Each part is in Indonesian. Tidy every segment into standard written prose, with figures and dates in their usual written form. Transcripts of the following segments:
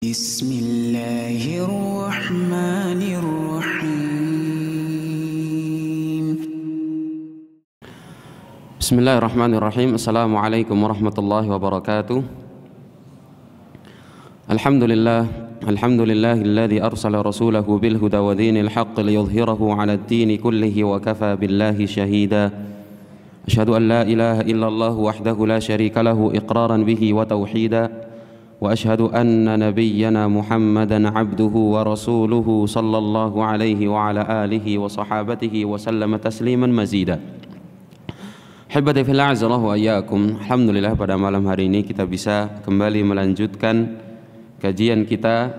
Bismillahirrahmanirrahim. Bismillahirrahmanirrahim. Assalamualaikum warahmatullahi wabarakatuh. Alhamdulillahilladzi arsala rasulahu bil huda wa dinil haqq liyudhhirahu 'alad dini kullihi wa kafa billahi shahida. Asyhadu an la ilaha illallah wahdahu la syarika lahu iqraran bihi wa tauhida. Wa asyhadu anna nabiyyana Muhammadan 'abduhu wa rasuluhu sallallahu alaihi wa ala alihi wa sahabatihi wa sallama tasliman mazida. Hibati fil a'zallahu wa iyyakum. Alhamdulillah, pada malam hari ini kita bisa kembali melanjutkan kajian kita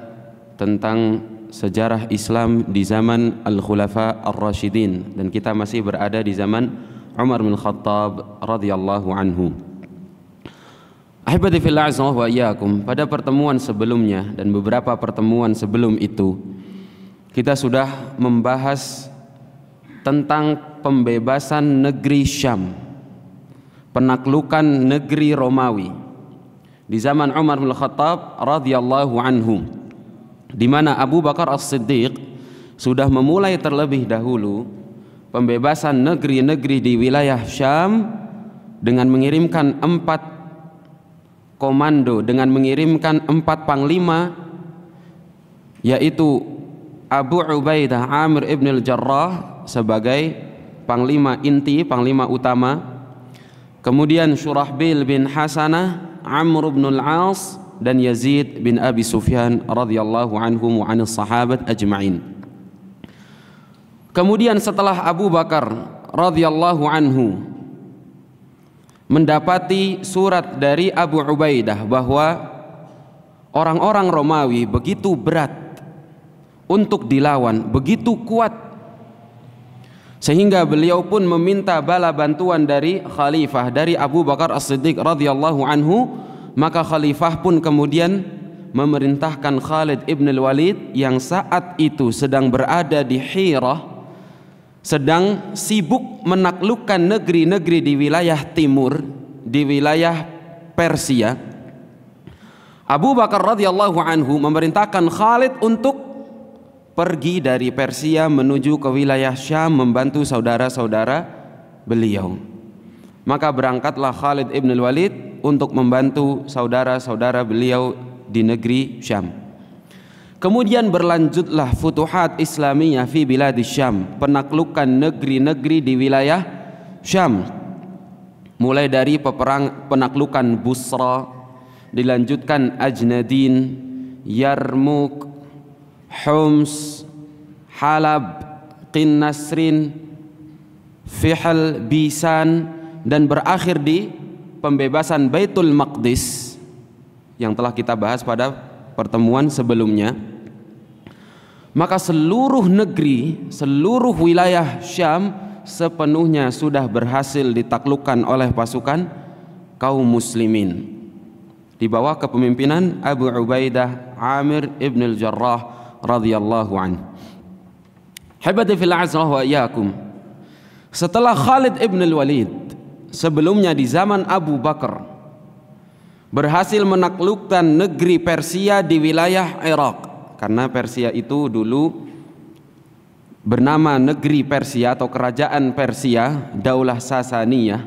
tentang sejarah Islam di zaman Al-Khulafa Ar-Rasyidin, dan kita masih berada di zaman Umar bin Khattab radhiyallahu anhu. Ahibati fillah wa iyyakum, pada pertemuan sebelumnya dan beberapa pertemuan sebelum itu kita sudah membahas tentang pembebasan negeri Syam, penaklukan negeri Romawi di zaman Umar bin Khattab radhiyallahu anhu, di mana Abu Bakar As-Siddiq sudah memulai terlebih dahulu pembebasan negeri-negeri di wilayah Syam dengan mengirimkan 4 komando, dengan mengirimkan 4 panglima, yaitu Abu Ubaidah Amir ibn al-Jarrah sebagai panglima inti, panglima utama, kemudian Syurahbil bin Hasanah, Amr ibn al-As, dan Yazid bin Abi Sufyan radhiyallahu anhum wa anis sahabat ajma'in. Kemudian setelah Abu Bakar radhiyallahu anhu mendapati surat dari Abu Ubaidah bahwa orang-orang Romawi begitu berat untuk dilawan, begitu kuat, sehingga beliau pun meminta bala bantuan dari khalifah, dari Abu Bakar As-Siddiq radhiyallahu anhu. Maka khalifah pun kemudian memerintahkan Khalid ibn al-Walid yang saat itu sedang berada di Hirah, sedang sibuk menaklukkan negeri-negeri di wilayah timur, di wilayah Persia. Abu Bakar radhiyallahu anhu memerintahkan Khalid untuk pergi dari Persia menuju ke wilayah Syam membantu saudara-saudara beliau. Maka berangkatlah Khalid ibn al-Walid untuk membantu saudara-saudara beliau di negeri Syam. Kemudian berlanjutlah futuhat Islamiyah fi biladis Syam, penaklukan negeri-negeri di wilayah Syam, mulai dari penaklukan Busra, dilanjutkan Ajnadin, Yarmuk, Homs, Halab, Qinnasrin, Fihl, Bisan, dan berakhir di pembebasan Baitul Maqdis yang telah kita bahas pada pertemuan sebelumnya. Maka seluruh negeri, seluruh wilayah Syam sepenuhnya sudah berhasil ditaklukkan oleh pasukan kaum muslimin di bawah kepemimpinan Abu Ubaidah Amir ibn al-Jarrah radhiyallahu anhu. Habati fil azrah wa iyyakum. Setelah Khalid ibn al-Walid sebelumnya di zaman Abu Bakar berhasil menaklukkan negeri Persia di wilayah Irak, karena Persia itu dulu bernama negeri Persia atau kerajaan Persia, Daulah Sasaniyah,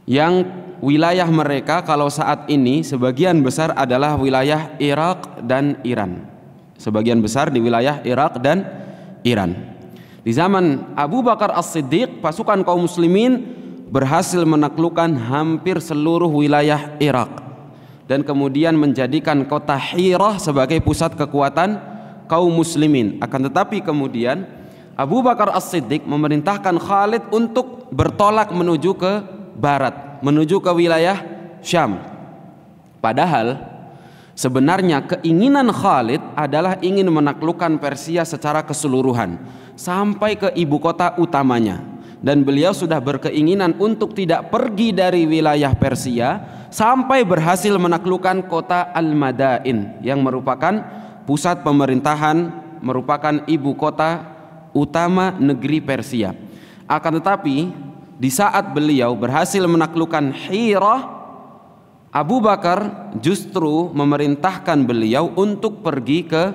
yang wilayah mereka kalau saat ini sebagian besar adalah wilayah Irak dan Iran. Sebagian besar di wilayah Irak dan Iran. Di zaman Abu Bakar As-Siddiq, pasukan kaum muslimin berhasil menaklukkan hampir seluruh wilayah Irak dan kemudian menjadikan kota Hirah sebagai pusat kekuatan kaum muslimin. Akan tetapi kemudian Abu Bakar As-Siddiq memerintahkan Khalid untuk bertolak menuju ke barat, menuju ke wilayah Syam. Padahal sebenarnya keinginan Khalid adalah ingin menaklukkan Persia secara keseluruhan sampai ke ibu kota utamanya, dan beliau sudah berkeinginan untuk tidak pergi dari wilayah Persia sampai berhasil menaklukkan kota Al-Madain yang merupakan pusat pemerintahan, merupakan ibu kota utama negeri Persia. Akan tetapi di saat beliau berhasil menaklukkan Hirah, Abu Bakar justru memerintahkan beliau untuk pergi ke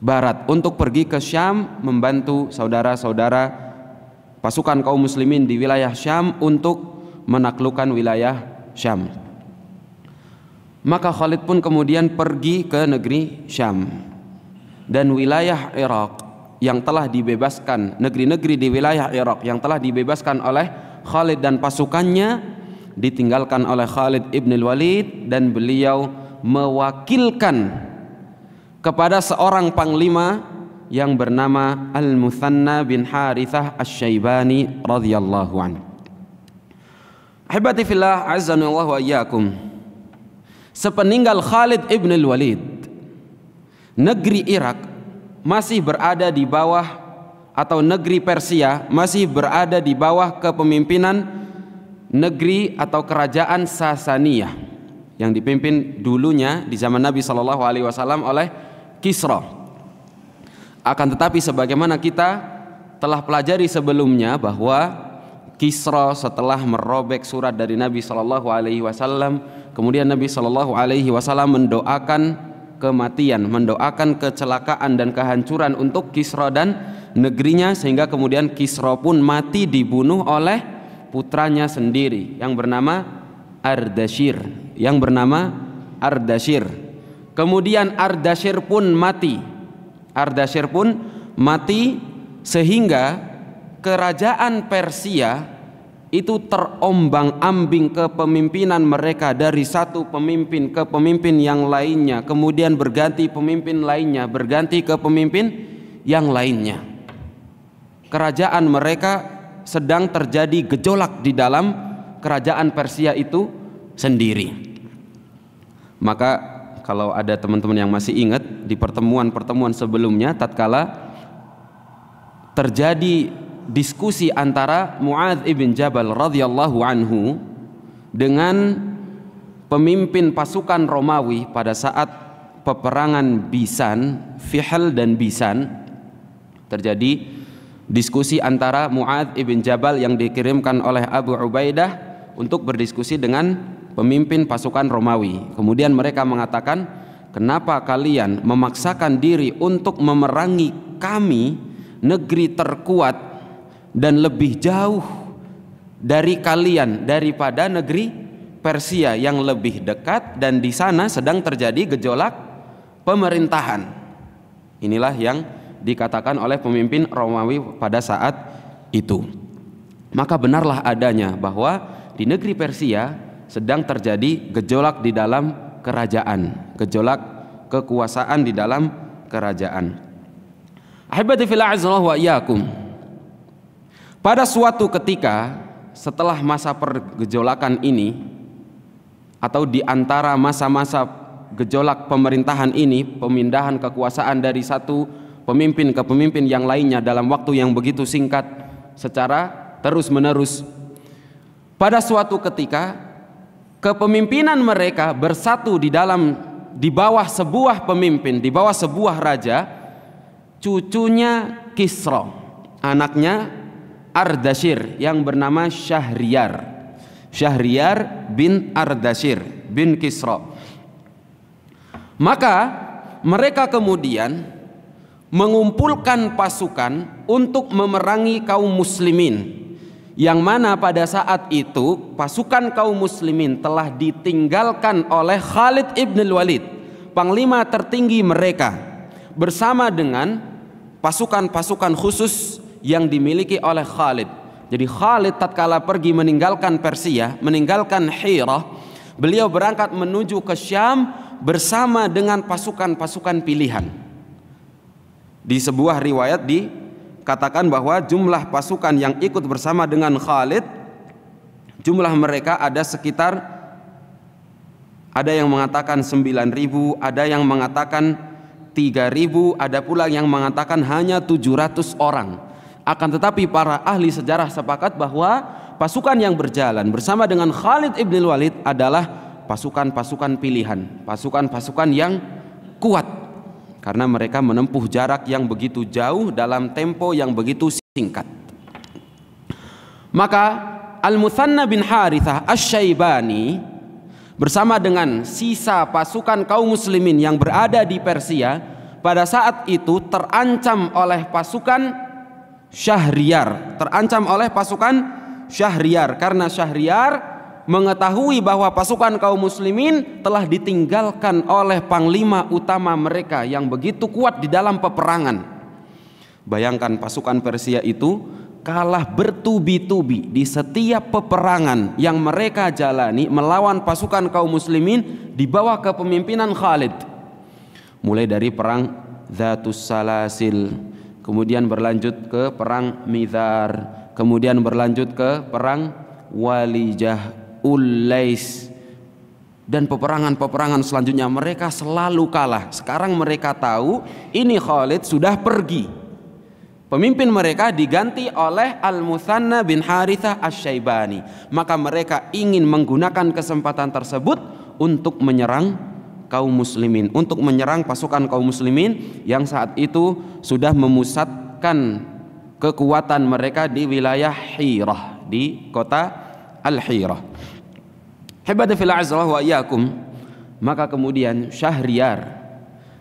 barat, untuk pergi ke Syam, membantu saudara-saudara pasukan kaum muslimin di wilayah Syam untuk menaklukkan wilayah Syam. Maka Khalid pun kemudian pergi ke negeri Syam, dan wilayah Irak yang telah dibebaskan, negeri-negeri di wilayah Irak yang telah dibebaskan oleh Khalid dan pasukannya ditinggalkan oleh Khalid ibn al-Walid, dan beliau mewakilkan kepada seorang panglima yang bernama Al-Muthanna bin Harithah Asy-Syaibani radhiyallahu anhu. Ahibati fillah, azzani Allah wa iyyakum. Sepeninggal Khalid ibn al-Walid, negeri Irak masih berada di bawah, atau negeri Persia masih berada di bawah kepemimpinan negeri atau kerajaan Sasaniyah yang dipimpin dulunya di zaman Nabi SAW oleh Kisra. Akan tetapi sebagaimana kita telah pelajari sebelumnya bahwa Kisra setelah merobek surat dari Nabi SAW, kemudian Nabi SAW mendoakan kematian, mendoakan kecelakaan dan kehancuran untuk Kisra dan negerinya, sehingga kemudian Kisra pun mati dibunuh oleh putranya sendiri yang bernama Ardashir, Kemudian Ardashir pun mati, sehingga kerajaan Persia itu terombang-ambing kepemimpinan mereka dari satu pemimpin ke pemimpin yang lainnya, kemudian berganti pemimpin lainnya, berganti ke pemimpin yang lainnya. Kerajaan mereka sedang terjadi gejolak di dalam kerajaan Persia itu sendiri. Maka kalau ada teman-teman yang masih ingat di pertemuan-pertemuan sebelumnya, tatkala terjadi diskusi antara Mu'adz ibn Jabal radhiyallahu anhu dengan pemimpin pasukan Romawi pada saat peperangan Bisan, Fihl dan Bisan, terjadi diskusi antara Mu'adz ibn Jabal yang dikirimkan oleh Abu Ubaidah untuk berdiskusi dengan pemimpin pasukan Romawi. Kemudian mereka mengatakan, kenapa kalian memaksakan diri untuk memerangi kami, negeri terkuat dan lebih jauh dari kalian daripada negeri Persia yang lebih dekat, dan di sana sedang terjadi gejolak pemerintahan. Inilah yang dikatakan oleh pemimpin Romawi pada saat itu. Maka benarlah adanya bahwa di negeri Persia sedang terjadi gejolak di dalam kerajaan, gejolak kekuasaan di dalam kerajaan. Ahibati fillah azallahu wa iyyakum. Pada suatu ketika setelah masa pergejolakan ini, atau di antara masa-masa gejolak pemerintahan ini, pemindahan kekuasaan dari satu pemimpin ke pemimpin yang lainnya dalam waktu yang begitu singkat secara terus-menerus. Pada suatu ketika kepemimpinan mereka bersatu di bawah sebuah pemimpin, di bawah sebuah raja, cucunya Kisra, anaknya Ardashir yang bernama Syahryar bin Ardashir bin Kisra. Maka mereka kemudian mengumpulkan pasukan untuk memerangi kaum muslimin, yang mana pada saat itu pasukan kaum muslimin telah ditinggalkan oleh Khalid ibn al-Walid, panglima tertinggi mereka, bersama dengan pasukan-pasukan khusus yang dimiliki oleh Khalid. Jadi Khalid tatkala pergi meninggalkan Persia, meninggalkan Hira, beliau berangkat menuju ke Syam bersama dengan pasukan-pasukan pilihan. Di sebuah riwayat dikatakan bahwa jumlah pasukan yang ikut bersama dengan Khalid, jumlah mereka ada sekitar, ada yang mengatakan 9.000, ada yang mengatakan 3.000, ada pula yang mengatakan hanya 700 orang. Akan tetapi para ahli sejarah sepakat bahwa pasukan yang berjalan bersama dengan Khalid ibn Walid adalah pasukan-pasukan pilihan, pasukan-pasukan yang kuat, karena mereka menempuh jarak yang begitu jauh dalam tempo yang begitu singkat. Maka Al-Muthanna bin Harithah Asy-Syaibani bersama dengan sisa pasukan kaum muslimin yang berada di Persia, pada saat itu terancam oleh pasukan Syahriar, karena Syahriar mengetahui bahwa pasukan kaum muslimin telah ditinggalkan oleh panglima utama mereka yang begitu kuat di dalam peperangan. Bayangkan pasukan Persia itu kalah bertubi-tubi di setiap peperangan yang mereka jalani melawan pasukan kaum muslimin di bawah kepemimpinan Khalid. Mulai dari perang Dzatus Salasil, kemudian berlanjut ke perang Midar, kemudian berlanjut ke perang Walijah Ulais, dan peperangan-peperangan selanjutnya mereka selalu kalah. Sekarang mereka tahu ini Khalid sudah pergi. Pemimpin mereka diganti oleh Al-Muthanna bin Harithah Asy-Syaibani. Maka mereka ingin menggunakan kesempatan tersebut untuk menyerang kaum muslimin, untuk menyerang pasukan kaum muslimin yang saat itu sudah memusatkan kekuatan mereka di wilayah Hirah, di kota Al-Hirah. Hebada fil azrah wa iyyakum. Maka kemudian Syahriar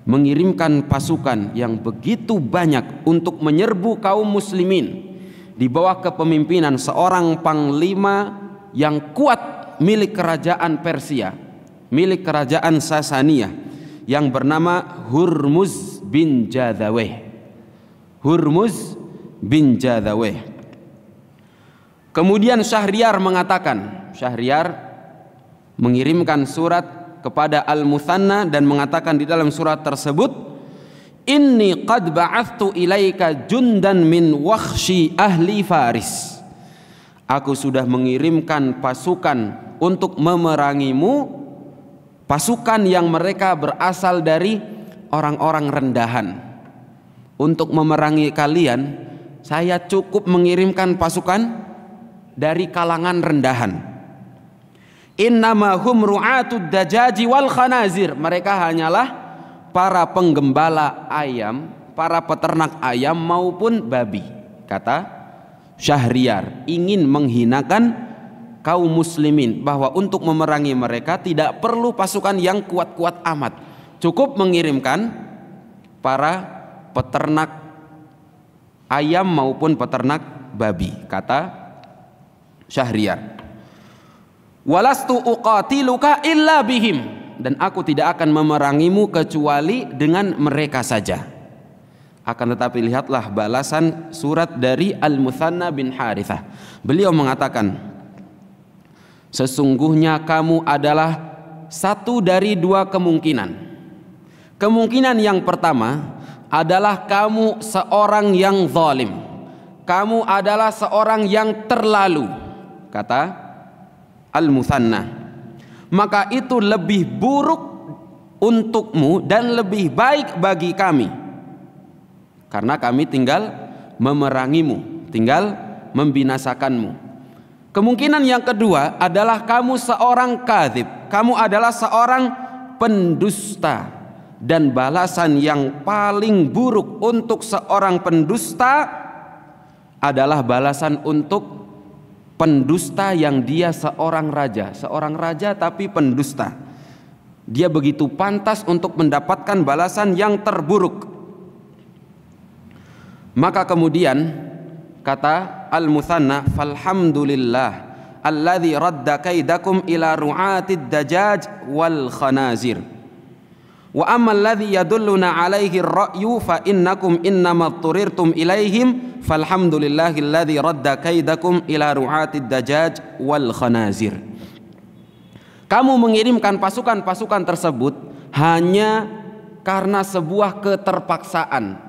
mengirimkan pasukan yang begitu banyak untuk menyerbu kaum muslimin di bawah kepemimpinan seorang panglima yang kuat milik kerajaan Persia, milik kerajaan Sasaniyah, yang bernama Hurmuz bin Jadaweh. Kemudian Syahriar mengirimkan surat kepada Al-Muthanna dan mengatakan di dalam surat tersebut, inni qad ba'athtu ilaika jundan min wakhshi ahli Faris. Aku sudah mengirimkan pasukan untuk memerangimu, pasukan yang mereka berasal dari orang-orang rendahan. Untuk memerangi kalian, saya cukup mengirimkan pasukan dari kalangan rendahan. Innama hum ru'atud dajaji wal khanazir. Mereka hanyalah para penggembala ayam, para peternak ayam maupun babi. Kata Syahriar, ingin menghinakan kaum muslimin, bahwa untuk memerangi mereka tidak perlu pasukan yang kuat-kuat amat, cukup mengirimkan para peternak ayam maupun peternak babi. Kata Syahriar, walastu uqatiluka illa bihim, dan aku tidak akan memerangimu kecuali dengan mereka saja. Akan tetapi lihatlah balasan surat dari Al-Muthanna bin Harithah. Beliau mengatakan, sesungguhnya kamu adalah satu dari dua kemungkinan. Kemungkinan yang pertama adalah kamu seorang yang zalim, kamu adalah seorang yang terlalu. Kata Al-Muthanna, maka itu lebih buruk untukmu dan lebih baik bagi kami, karena kami tinggal memerangimu, tinggal membinasakanmu. Kemungkinan yang kedua adalah kamu seorang kadzib, kamu adalah seorang pendusta, dan balasan yang paling buruk untuk seorang pendusta adalah balasan untuk pendusta yang dia seorang raja tapi pendusta. Dia begitu pantas untuk mendapatkan balasan yang terburuk. Maka kemudian kata Al-Muthanna, falhamdulillah alladzi radda kaidakum ila ru'atid dajaj wal khanazir. Wa amma alladhi yadulluna alaihi ar-ra'yu fa innakum innama turirtum ilaihim falhamdulillahilladzi radda kaidakum ila ru'atid dajaj wal khanazir. Kamu mengirimkan pasukan-pasukan tersebut hanya karena sebuah keterpaksaan,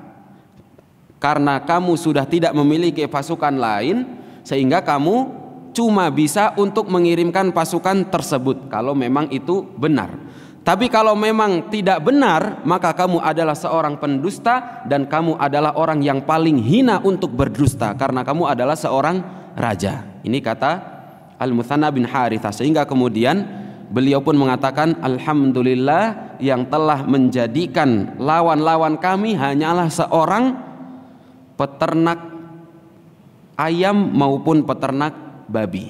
karena kamu sudah tidak memiliki pasukan lain sehingga kamu cuma bisa untuk mengirimkan pasukan tersebut kalau memang itu benar. Tapi kalau memang tidak benar, maka kamu adalah seorang pendusta dan kamu adalah orang yang paling hina untuk berdusta, karena kamu adalah seorang raja. Ini kata Al-Muthanna bin Harithah. Sehingga kemudian beliau pun mengatakan, alhamdulillah yang telah menjadikan lawan-lawan kami hanyalah seorang peternak ayam maupun peternak babi.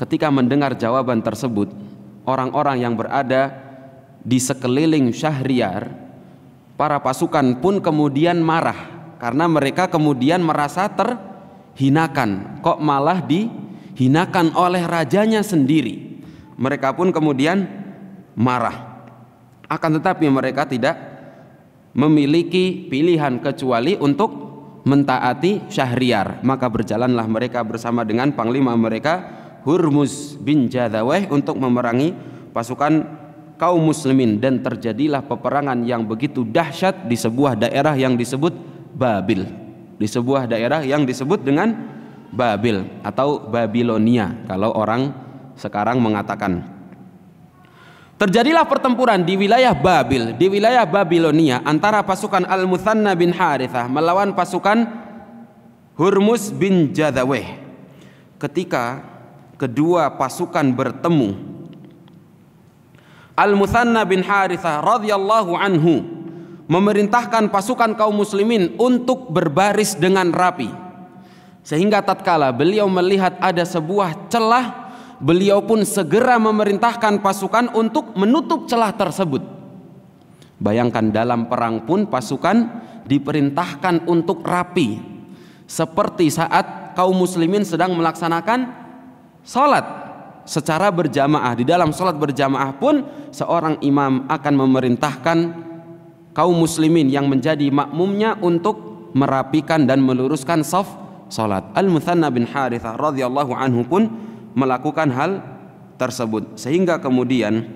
Ketika mendengar jawaban tersebut, orang-orang yang berada di sekeliling Syahriar, para pasukan pun kemudian marah karena mereka kemudian merasa terhinakan. Kok malah dihinakan oleh rajanya sendiri? Mereka pun kemudian marah. Akan tetapi mereka tidak memiliki pilihan kecuali untuk mentaati Syahriar. Maka berjalanlah mereka bersama dengan panglima mereka Hurmuz bin Jadaweh untuk memerangi pasukan kaum muslimin, dan terjadilah peperangan yang begitu dahsyat di sebuah daerah yang disebut Babil. Di sebuah daerah yang disebut dengan Babil atau Babilonia kalau orang sekarang mengatakan. Terjadilah pertempuran di wilayah Babil, di wilayah Babilonia, antara pasukan Al-Muthanna bin Harithah melawan pasukan Hurmuz bin Jadaweh. Ketika kedua pasukan bertemu, Al-Muthanna bin Harithah radhiyallahu anhu memerintahkan pasukan kaum muslimin untuk berbaris dengan rapi, sehingga tatkala beliau melihat ada sebuah celah, beliau pun segera memerintahkan pasukan untuk menutup celah tersebut. Bayangkan, dalam perang pun pasukan diperintahkan untuk rapi, seperti saat kaum muslimin sedang melaksanakan sholat secara berjamaah. Di dalam sholat berjamaah pun seorang imam akan memerintahkan kaum muslimin yang menjadi makmumnya untuk merapikan dan meluruskan shaf sholat. Al-Muthanna bin Harithah radhiyallahu anhu pun melakukan hal tersebut, sehingga kemudian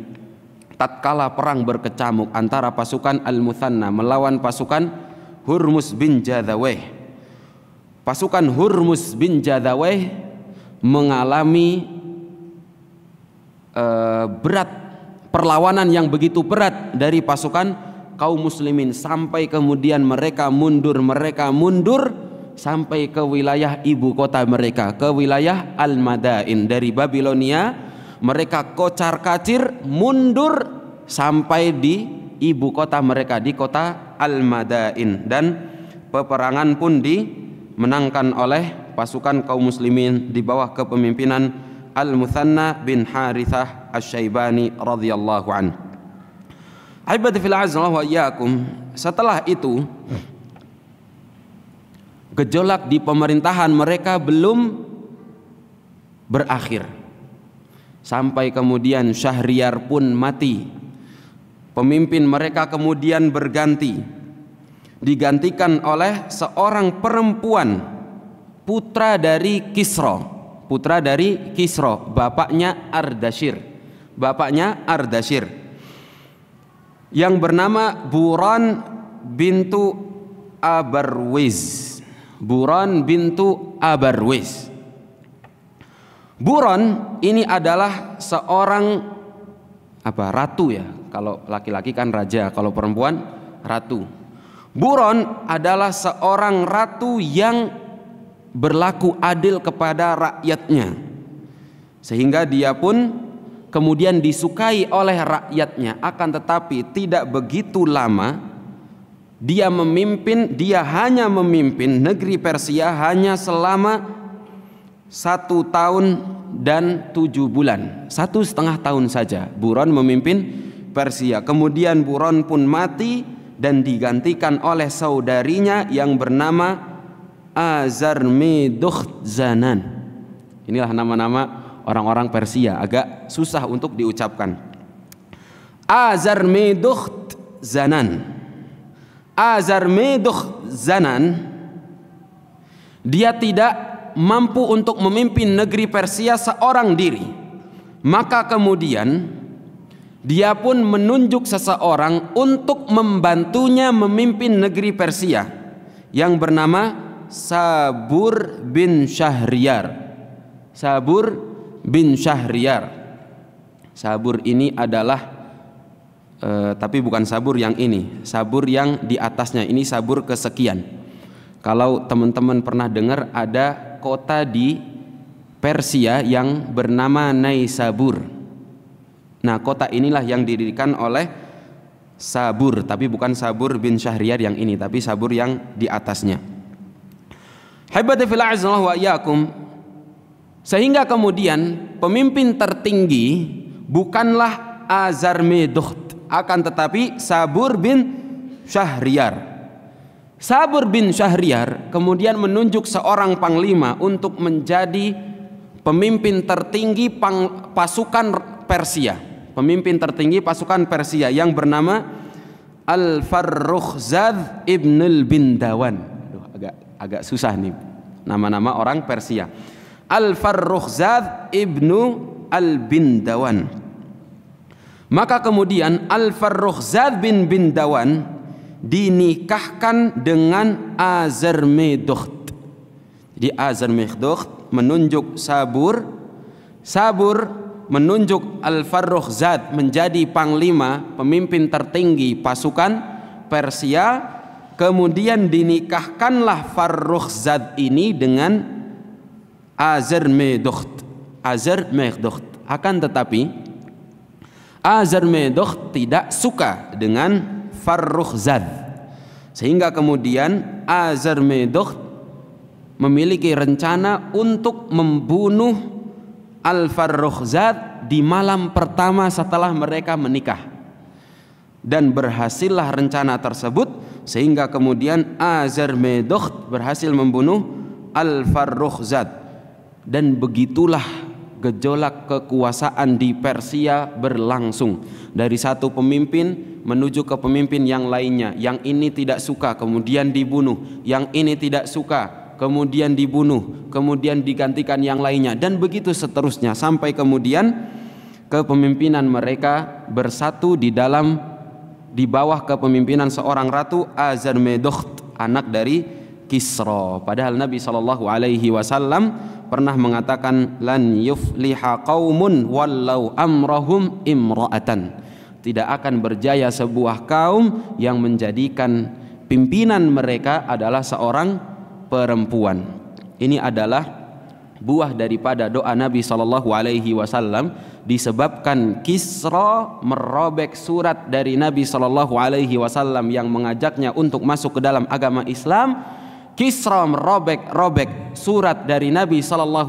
tatkala perang berkecamuk antara pasukan Al-Muthanna melawan pasukan Hurmuz bin Jadaweh, pasukan Hurmuz bin Jadaweh mengalami berat, perlawanan yang begitu berat dari pasukan kaum muslimin, sampai kemudian mereka mundur sampai ke wilayah ibu kota mereka, ke wilayah Al-Madain. Dari Babilonia mereka kocar-kacir mundur sampai di ibu kota mereka, di kota Al-Madain, dan peperangan pun dimenangkan oleh pasukan kaum muslimin di bawah kepemimpinan Al-Muthanna bin Harithah Asy-Syaibani radhiyallahu anhu. Ibadi fil azza wa iyyakum, setelah itu gejolak di pemerintahan mereka belum berakhir, sampai kemudian Syahriar pun mati. Pemimpin mereka kemudian berganti, digantikan oleh seorang perempuan, putra dari Kisra, bapaknya Ardashir, yang bernama Buran bintu Abarwiz. Buron ini adalah seorang ratu ya. Kalau laki-laki kan raja, kalau perempuan ratu. Buron adalah seorang ratu yang berlaku adil kepada rakyatnya, sehingga dia pun kemudian disukai oleh rakyatnya. Akan tetapi tidak begitu lama dia hanya memimpin negeri Persia hanya selama 1 tahun dan 7 bulan, 1,5 tahun saja Buron memimpin Persia. Kemudian Buron pun mati dan digantikan oleh saudarinya yang bernama Azarmedukhtzanan. Inilah nama-nama orang-orang Persia, agak susah untuk diucapkan. Azarmedukhtzanan, dia tidak mampu untuk memimpin negeri Persia seorang diri. Maka kemudian dia pun menunjuk seseorang untuk membantunya memimpin negeri Persia yang bernama Sabur bin Syahriar. Sabur ini adalah tapi bukan sabur yang ini, sabur yang di atasnya ini sabur kesekian. Kalau teman-teman pernah dengar ada kota di Persia yang bernama Naisabur. Nah, kota inilah yang didirikan oleh Sabur, tapi bukan Sabur bin Syahriar yang ini, tapi Sabur yang di atasnya. Haibati fil a'zallahu wa iyyakum. Sehingga kemudian pemimpin tertinggi bukanlah Azarmedokht, akan tetapi Sabur bin Syahriar. Sabur bin Syahriar kemudian menunjuk seorang panglima untuk menjadi pemimpin tertinggi pasukan Persia, pemimpin tertinggi pasukan Persia yang bernama Al-Farrukhzad ibn al-Bindawan. Agak susah nih nama-nama orang Persia. Al-Farrukhzad ibnu al-Bindawan. Maka kemudian Al-Farrukhzad bin Bindawan dinikahkan dengan Azarmedokht. Jadi Azarmedokht menunjuk Sabur, Sabur menunjuk Al-Farrukhzad menjadi panglima, pemimpin tertinggi pasukan Persia. Kemudian dinikahkanlah Farrukhzad ini dengan Azarmedokht. Akan tetapi Azarmedokht tidak suka dengan Farrukhzad, sehingga kemudian Azarmedokht memiliki rencana untuk membunuh Al-Farrukhzad di malam pertama setelah mereka menikah. Dan berhasillah rencana tersebut, sehingga kemudian Azarmedokht berhasil membunuh Al-Farrukhzad. Dan begitulah gejolak kekuasaan di Persia berlangsung, dari satu pemimpin menuju ke pemimpin yang lainnya. Yang ini tidak suka kemudian dibunuh, yang ini tidak suka kemudian dibunuh, kemudian digantikan yang lainnya, dan begitu seterusnya sampai kemudian kepemimpinan mereka bersatu di bawah kepemimpinan seorang ratu Azarmedokht, anak dari Kisra. Padahal Nabi SAW pernah mengatakan, lan yufliha qaumun wallau amrahum imra'atan. Tidak akan berjaya sebuah kaum yang menjadikan pimpinan mereka adalah seorang perempuan. Ini adalah buah daripada doa Nabi SAW, disebabkan Kisra merobek surat dari Nabi SAW yang mengajaknya untuk masuk ke dalam agama Islam. Kisra merobek surat dari Nabi SAW.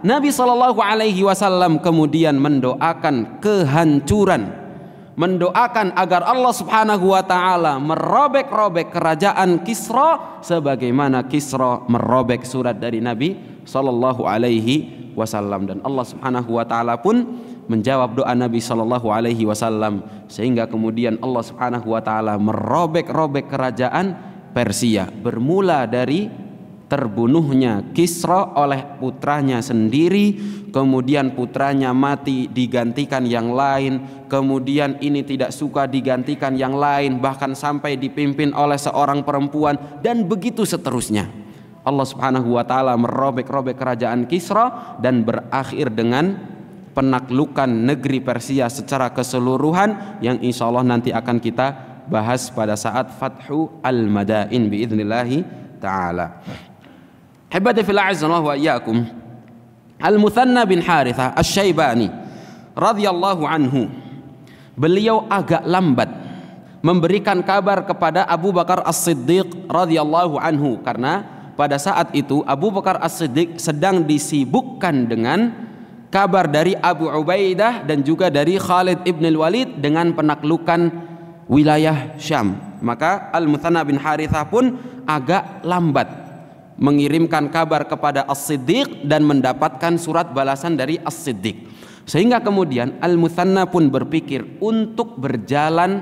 Nabi SAW kemudian mendoakan kehancuran, mendoakan agar Allah Subhanahu wa taala merobek-robek kerajaan Kisra sebagaimana Kisra merobek surat dari Nabi SAW. Dan Allah Subhanahu wa taala pun menjawab doa Nabi SAW, sehingga kemudian Allah Subhanahu wa taala merobek-robek kerajaan Persia, bermula dari terbunuhnya Kisra oleh putranya sendiri, kemudian putranya mati digantikan yang lain, kemudian ini tidak suka digantikan yang lain, bahkan sampai dipimpin oleh seorang perempuan, dan begitu seterusnya. Allah Subhanahu wa taala merobek-robek kerajaan Kisra dan berakhir dengan penaklukan negeri Persia secara keseluruhan, yang insya Allah nanti akan kita bahas pada saat Fathu Al-Madain biidznillah ta'ala. Hibati fil a'azzallahu wa iyyakum, Al-Muthanna bin Harithah Asy-Syaibani radhiyallahu anhu, beliau agak lambat memberikan kabar kepada Abu Bakar As-Siddiq radhiyallahu anhu, karena pada saat itu Abu Bakar As-Siddiq sedang disibukkan dengan kabar dari Abu Ubaidah dan juga dari Khalid ibn al-Walid dengan penaklukan wilayah Syam. Maka Al-Muthanna bin Harithah pun agak lambat mengirimkan kabar kepada As-Siddiq dan mendapatkan surat balasan dari As-Siddiq, sehingga kemudian Al-Muthanna pun berpikir untuk berjalan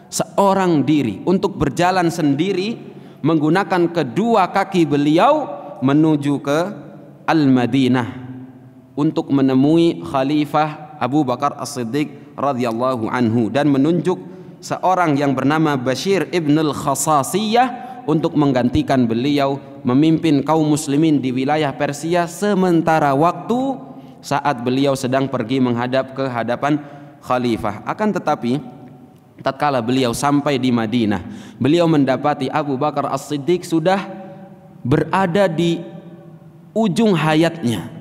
seorang diri, untuk berjalan sendiri menggunakan kedua kaki beliau menuju ke Al-Madinah untuk menemui Khalifah Abu Bakar As-Siddiq radhiyallahu anhu, dan menunjuk seorang yang bernama Bashir ibn al-Khasasiyah untuk menggantikan beliau memimpin kaum muslimin di wilayah Persia sementara waktu saat beliau sedang pergi menghadap ke hadapan khalifah. Akan tetapi tatkala beliau sampai di Madinah, beliau mendapati Abu Bakar As-Siddiq sudah berada di ujung hayatnya,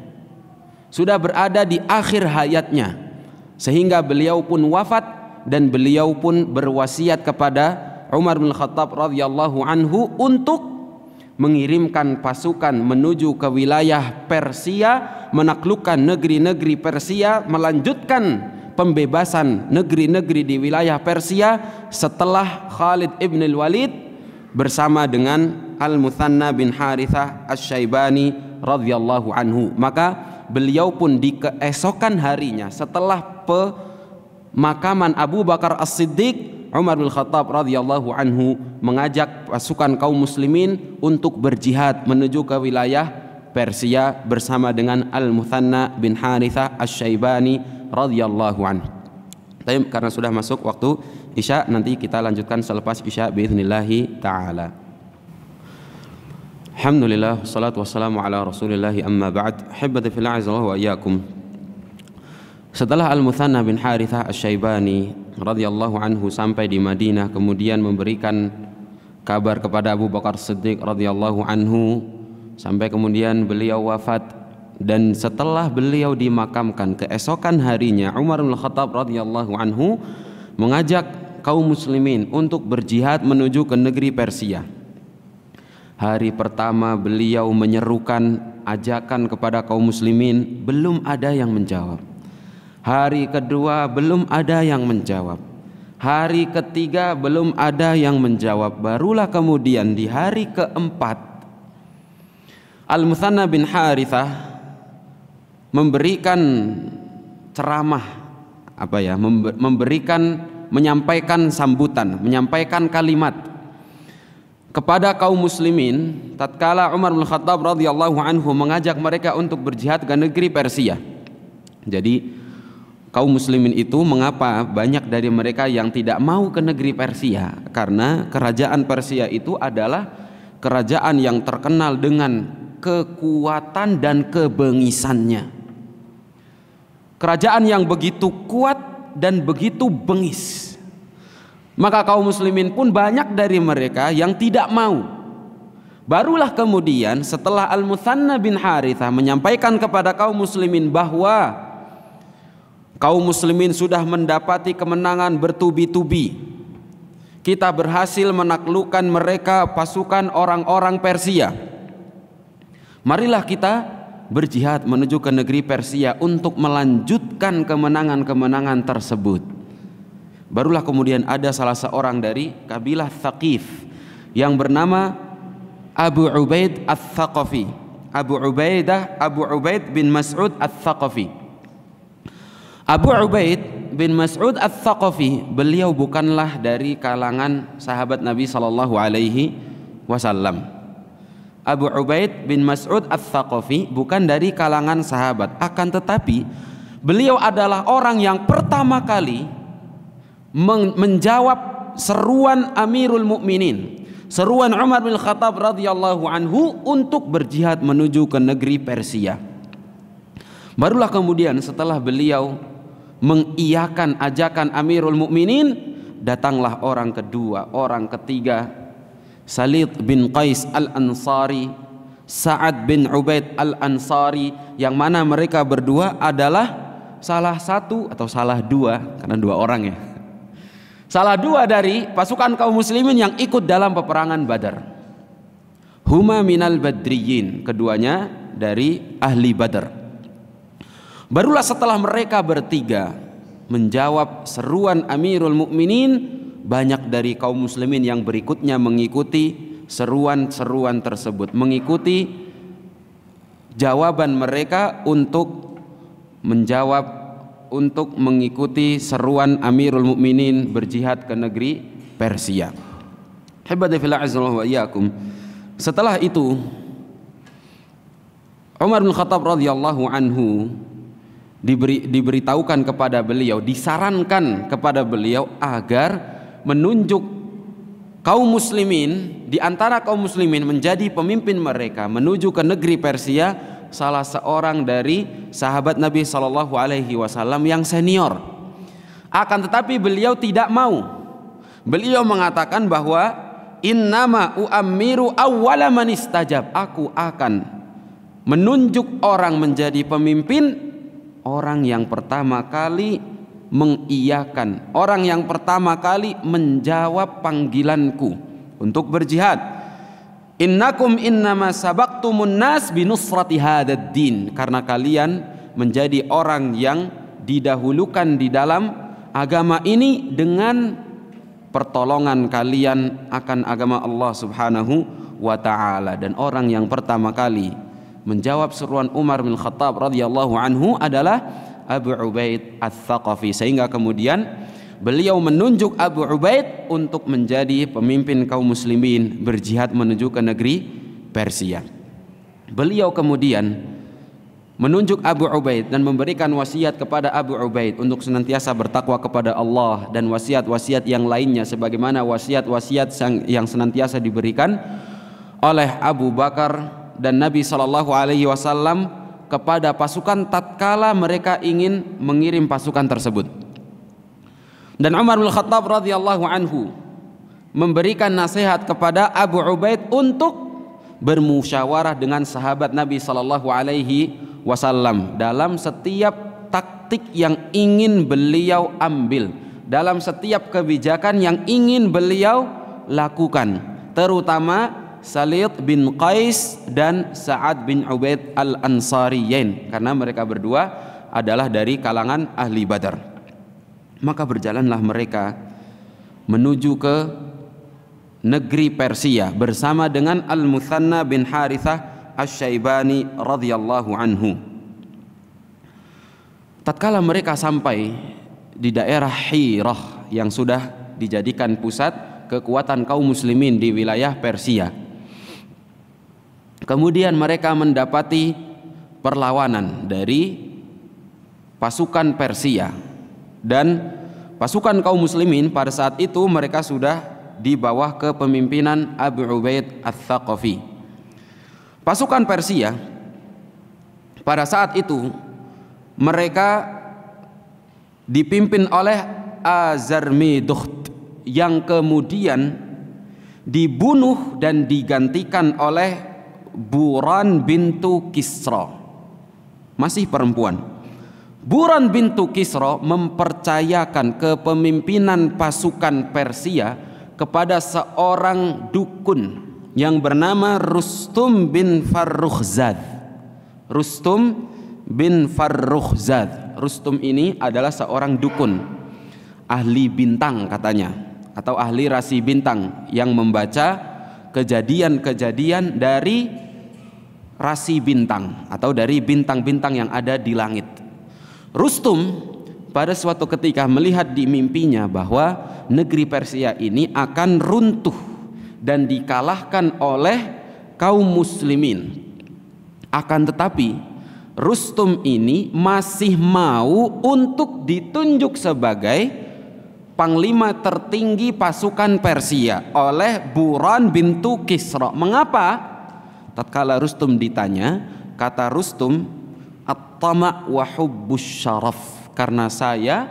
sudah berada di akhir hayatnya, sehingga beliau pun wafat. Dan beliau pun berwasiat kepada Umar bin Khattab radhiyallahu anhu untuk mengirimkan pasukan menuju ke wilayah Persia, menaklukkan negeri-negeri Persia, melanjutkan pembebasan negeri-negeri di wilayah Persia setelah Khalid ibn al-Walid bersama dengan Al-Muthanna bin Harithah Asy-Syaibani radhiyallahu anhu. Maka beliau pun di keesokan harinya setelah pemakaman Abu Bakar As-Siddiq, Umar bin Khattab radhiyallahu anhu mengajak pasukan kaum muslimin untuk berjihad menuju ke wilayah Persia bersama dengan Al-Muthanna bin Harithah Asy-Syaibani radhiyallahu anhu. Tapi karena sudah masuk waktu Isya, nanti kita lanjutkan selepas Isya biidznillahi taala. Alhamdulillah, wassalatu wassalamu ala Rasulillah, amma ba'd. Hibbati fillah azallahu wa iyyakum. Setelah Al-Muthanna bin Harithah Asy-Syaibani radhiyallahu anhu sampai di Madinah, kemudian memberikan kabar kepada Abu Bakar Siddiq radhiyallahu anhu, sampai kemudian beliau wafat. Dan setelah beliau dimakamkan, keesokan harinya Umar bin Khattab radhiyallahu anhu mengajak kaum muslimin untuk berjihad menuju ke negeri Persia. Hari pertama beliau menyerukan ajakan kepada kaum muslimin, belum ada yang menjawab. Hari kedua belum ada yang menjawab. Hari ketiga belum ada yang menjawab. Barulah kemudian di hari keempat Al-Muthanna bin Harithah memberikan ceramah, menyampaikan sambutan, menyampaikan kalimat kepada kaum muslimin tatkala Umar bin Khattab radhiyallahu anhu mengajak mereka untuk berjihad ke negeri Persia. Jadi kaum muslimin itu, mengapa banyak dari mereka yang tidak mau ke negeri Persia? Karena kerajaan Persia itu adalah kerajaan yang terkenal dengan kekuatan dan kebengisannya. Kerajaan yang begitu kuat dan begitu bengis. Maka kaum muslimin pun banyak dari mereka yang tidak mau. Barulah kemudian setelah Al-Muthanna bin Harithah menyampaikan kepada kaum muslimin bahwa kaum muslimin sudah mendapati kemenangan bertubi-tubi, kita berhasil menaklukkan mereka pasukan orang-orang Persia, marilah kita berjihad menuju ke negeri Persia untuk melanjutkan kemenangan-kemenangan tersebut. Barulah kemudian ada salah seorang dari kabilah Thaqif yang bernama Abu Ubaid Ats-Tsaqafi, Abu Ubaid bin Mas'ud Ats-Tsaqafi. Abu Ubaid bin Mas'ud Ats-Tsaqafi, beliau bukanlah dari kalangan sahabat Nabi sallallahu alaihi wasallam. Abu Ubaid bin Mas'ud Ats-Tsaqafi bukan dari kalangan sahabat, akan tetapi beliau adalah orang yang pertama kali menjawab seruan Amirul Mukminin, seruan Umar bin Khattab radhiyallahu anhu untuk berjihad menuju ke negeri Persia. Barulah kemudian setelah beliau mengiyakan ajakan Amirul Mukminin, datanglah orang kedua, orang ketiga, Salid bin Qais Al-Ansari, Sa'ad bin Ubaid Al-Ansari, yang mana mereka berdua adalah salah satu atau salah dua, karena dua orang ya, salah dua dari pasukan kaum muslimin yang ikut dalam peperangan Badar. Huma minal badriyin, keduanya dari ahli Badar. Barulah setelah mereka bertiga menjawab seruan Amirul Mukminin, banyak dari kaum muslimin yang berikutnya mengikuti seruan-seruan tersebut, mengikuti jawaban mereka untuk menjawab, untuk mengikuti seruan Amirul Mukminin berjihad ke negeri Persia. Hibadi fillah azza wa iyyakum. Setelah itu Umar bin Khattab radhiyallahu anhu diberitahukan kepada beliau, disarankan kepada beliau agar menunjuk kaum muslimin, di antara kaum muslimin menjadi pemimpin mereka menuju ke negeri Persia, salah seorang dari sahabat Nabi sallallahu alaihi wasallam yang senior. Akan tetapi beliau tidak mau. Beliau mengatakan bahwa innama uammiru awwala man istajab, aku akan menunjuk orang menjadi pemimpin, orang yang pertama kali mengiyakan, orang yang pertama kali menjawab panggilanku untuk berjihad. Innakum innama sabaqtumun nas binusrati hadzal din, karena kalian menjadi orang yang didahulukan di dalam agama ini dengan pertolongan kalian akan agama Allah Subhanahu wa taala. Dan orang yang pertama kali menjawab seruan Umar bin Khattab radhiyallahu anhu adalah Abu Ubaid Ats-Tsaqafi, sehingga kemudian beliau menunjuk Abu Ubaid untuk menjadi pemimpin kaum muslimin berjihad menuju ke negeri Persia. Beliau kemudian menunjuk Abu Ubaid dan memberikan wasiat kepada Abu Ubaid untuk senantiasa bertakwa kepada Allah, dan wasiat-wasiat yang lainnya sebagaimana wasiat-wasiat yang senantiasa diberikan oleh Abu Bakar dan Nabi SAW kepada pasukan tatkala mereka ingin mengirim pasukan tersebut. Dan Umar bin Khattab radhiyallahu anhu memberikan nasihat kepada Abu Ubaid untuk bermusyawarah dengan sahabat Nabi SAW dalam setiap taktik yang ingin beliau ambil, dalam setiap kebijakan yang ingin beliau lakukan, terutama Salit bin Qais dan Sa'ad bin Ubaid al-Ansariyin, karena mereka berdua adalah dari kalangan ahli Badar. Maka berjalanlah mereka menuju ke negeri Persia bersama dengan Al-Muthanna bin Harithah Asy-Syaibani radhiyallahu anhu. Tatkala mereka sampai di daerah Hirah yang sudah dijadikan pusat kekuatan kaum muslimin di wilayah Persia, kemudian mereka mendapati perlawanan dari pasukan Persia. Dan pasukan kaum muslimin pada saat itu mereka sudah di bawah kepemimpinan Abu Ubaid Ats-Tsaqafi. Pasukan Persia pada saat itu mereka dipimpin oleh Azarmidukht yang kemudian dibunuh dan digantikan oleh Buran bintu Kisra, masih perempuan. Buran bintu Kisra mempercayakan kepemimpinan pasukan Persia kepada seorang dukun yang bernama Rustum bin Farrukhzad. Rustum bin Farrukhzad. Rustum ini adalah seorang dukun, ahli bintang katanya, atau ahli rasi bintang yang membaca kejadian-kejadian dari rasi bintang atau dari bintang-bintang yang ada di langit. Rustum pada suatu ketika melihat di mimpinya bahwa negeri Persia ini akan runtuh dan dikalahkan oleh kaum muslimin. Akan tetapi Rustum ini masih mau untuk ditunjuk sebagai panglima tertinggi pasukan Persia oleh Buran bintu Kisra. Mengapa? Tatkala Rustum ditanya, kata Rustum, at-tama' wa hubbus syaraf, karena saya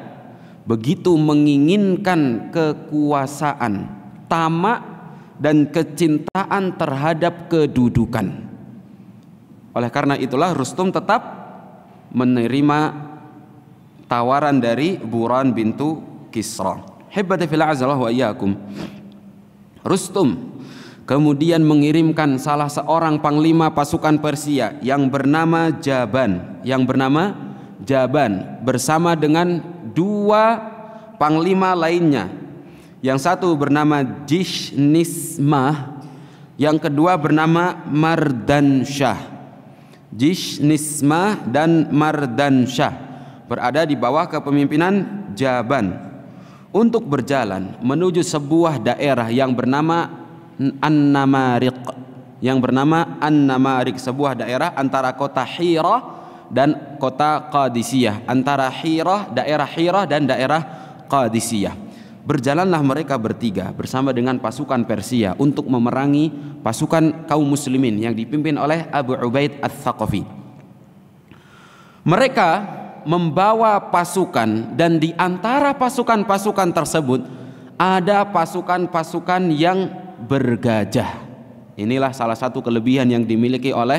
begitu menginginkan kekuasaan, tamak dan kecintaan terhadap kedudukan. Oleh karena itulah Rustum tetap menerima tawaran dari Buran bintu Kisra. Hibbati fillah azza wa iyyakum. Rustum kemudian mengirimkan salah seorang panglima pasukan Persia yang bernama Jaban bersama dengan dua panglima lainnya. Yang satu bernama Jishnismah, yang kedua bernama Mardansyah. Jishnismah dan Mardansyah berada di bawah kepemimpinan Jaban untuk berjalan menuju sebuah daerah yang bernama An-Namariq, sebuah daerah antara kota Hirah dan kota Qadisiyah, antara daerah Hirah dan daerah Qadisiyah. Berjalanlah mereka bertiga bersama dengan pasukan Persia untuk memerangi pasukan kaum muslimin yang dipimpin oleh Abu Ubaid Ats-Tsaqafi. Mereka membawa pasukan, dan di antara pasukan-pasukan tersebut ada pasukan-pasukan yang bergajah. Inilah salah satu kelebihan yang dimiliki oleh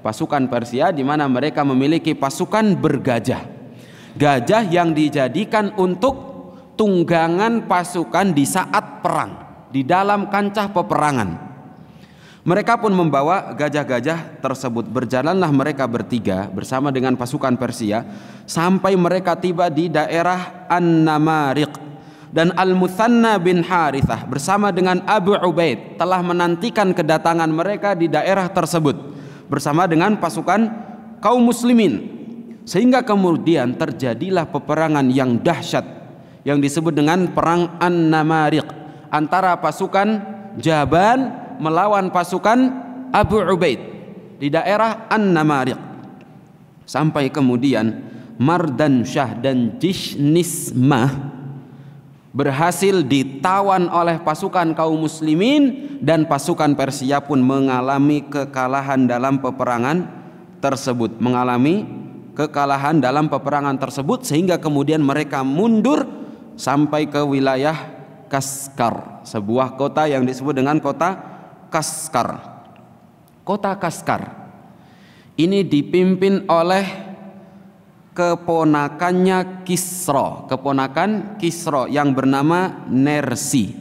pasukan Persia, di mana mereka memiliki pasukan bergajah. Gajah yang dijadikan untuk tunggangan pasukan di saat perang, di dalam kancah peperangan. Mereka pun membawa gajah-gajah tersebut. Berjalanlah mereka bertiga bersama dengan pasukan Persia sampai mereka tiba di daerah An-Namariq. Dan Al-Muthanna bin Harithah bersama dengan Abu Ubaid telah menantikan kedatangan mereka di daerah tersebut bersama dengan pasukan kaum muslimin. Sehingga kemudian terjadilah peperangan yang dahsyat yang disebut dengan perang An-Namariq antara pasukan Jaban melawan pasukan Abu Ubaid di daerah An-Namariq. Sampai kemudian Mardan Syah dan Jishnismah berhasil ditawan oleh pasukan kaum muslimin, dan pasukan Persia pun mengalami kekalahan dalam peperangan tersebut, sehingga kemudian mereka mundur sampai ke wilayah Kaskar, sebuah kota yang disebut dengan kota Kaskar. Kota Kaskar ini dipimpin oleh keponakan Kisra yang bernama Nersi.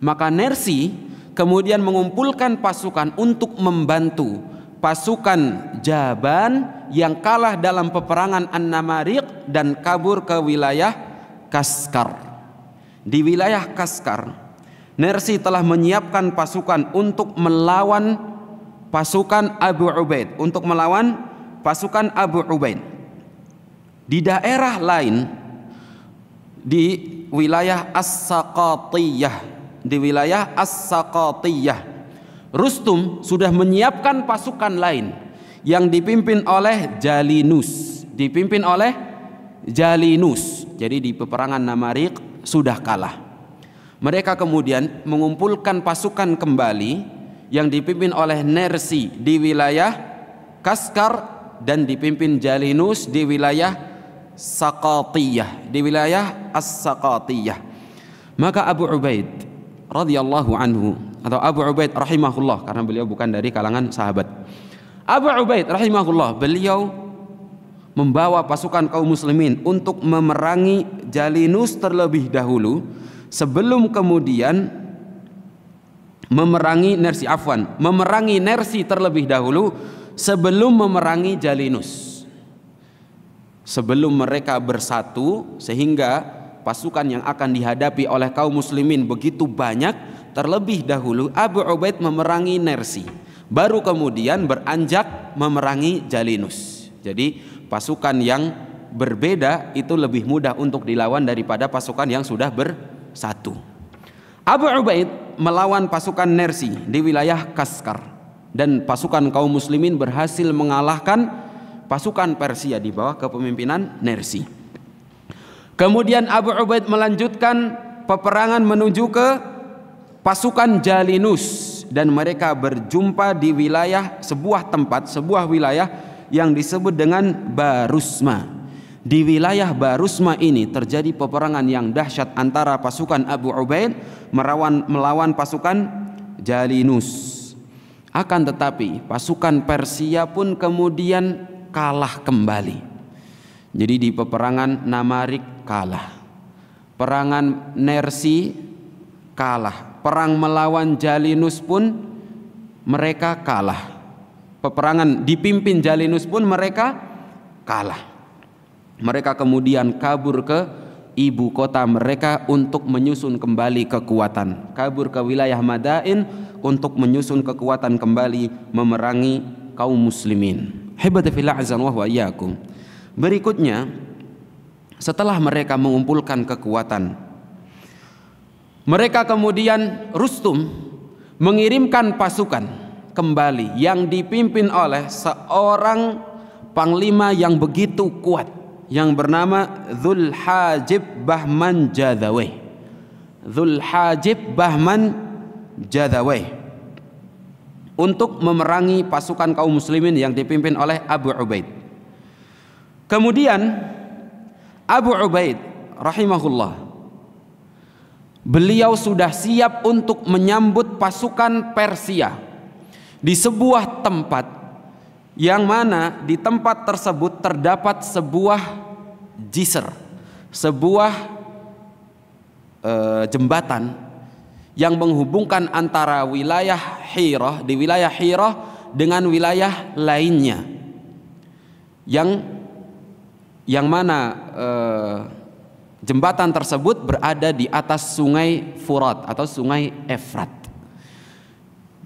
Maka Nersi kemudian mengumpulkan pasukan untuk membantu pasukan Jaban yang kalah dalam peperangan An-Namariq dan kabur ke wilayah Kaskar. Di wilayah Kaskar, Nersi telah menyiapkan pasukan untuk melawan pasukan Abu Ubaid, Di daerah lain, di wilayah As-Saqatiyah, Rustum sudah menyiapkan pasukan lain yang dipimpin oleh Jalinus. Jadi di peperangan Namariq sudah kalah. Mereka kemudian mengumpulkan pasukan kembali yang dipimpin oleh Nersi di wilayah Kaskar dan dipimpin Jalinus di wilayah As-Saqatiyah. Maka Abu Ubaid radhiyallahu anhu atau Abu Ubaid rahimahullah, karena beliau bukan dari kalangan sahabat, Abu Ubaid rahimahullah, beliau membawa pasukan kaum muslimin untuk memerangi Jalinus terlebih dahulu sebelum kemudian memerangi Nersi terlebih dahulu sebelum memerangi Jalinus. Sebelum mereka bersatu sehingga pasukan yang akan dihadapi oleh kaum muslimin begitu banyak, terlebih dahulu Abu Ubaid memerangi Nersi, baru kemudian beranjak memerangi Jalinus. Jadi pasukan yang berbeda itu lebih mudah untuk dilawan daripada pasukan yang sudah bersatu. Abu Ubaid melawan pasukan Nersi di wilayah Kaskar, dan pasukan kaum muslimin berhasil mengalahkan pasukan Persia di bawah kepemimpinan Nersi. Kemudian Abu Ubaid melanjutkan peperangan menuju ke pasukan Jalinus, dan mereka berjumpa di wilayah sebuah wilayah yang disebut dengan Barusma. Di wilayah Barusma ini terjadi peperangan yang dahsyat antara pasukan Abu Ubaid melawan pasukan Jalinus. Akan tetapi pasukan Persia pun kemudian kalah kembali. Jadi di peperangan Namariq kalah, perangan Nersi kalah, perang melawan Jalinus pun mereka kalah, peperangan dipimpin Jalinus pun mereka kalah. Mereka kemudian kabur ke ibu kota mereka untuk menyusun kembali kekuatan, kabur ke wilayah Madain untuk menyusun kekuatan kembali memerangi kaum muslimin. Hebata fillah azan wa iyyakum. Berikutnya, setelah mereka mengumpulkan kekuatan, mereka kemudian Rustum mengirimkan pasukan kembali yang dipimpin oleh seorang panglima yang begitu kuat yang bernama Dzulhajib Bahman Jadzawih untuk memerangi pasukan kaum muslimin yang dipimpin oleh Abu Ubaid. Kemudian Abu Ubaid rahimahullah, beliau sudah siap untuk menyambut pasukan Persia di sebuah tempat yang mana di tempat tersebut terdapat sebuah jisr, sebuah jembatan yang menghubungkan antara wilayah Hirah, di wilayah Hirah dengan wilayah lainnya yang mana jembatan tersebut berada di atas sungai Furat atau sungai Efrat.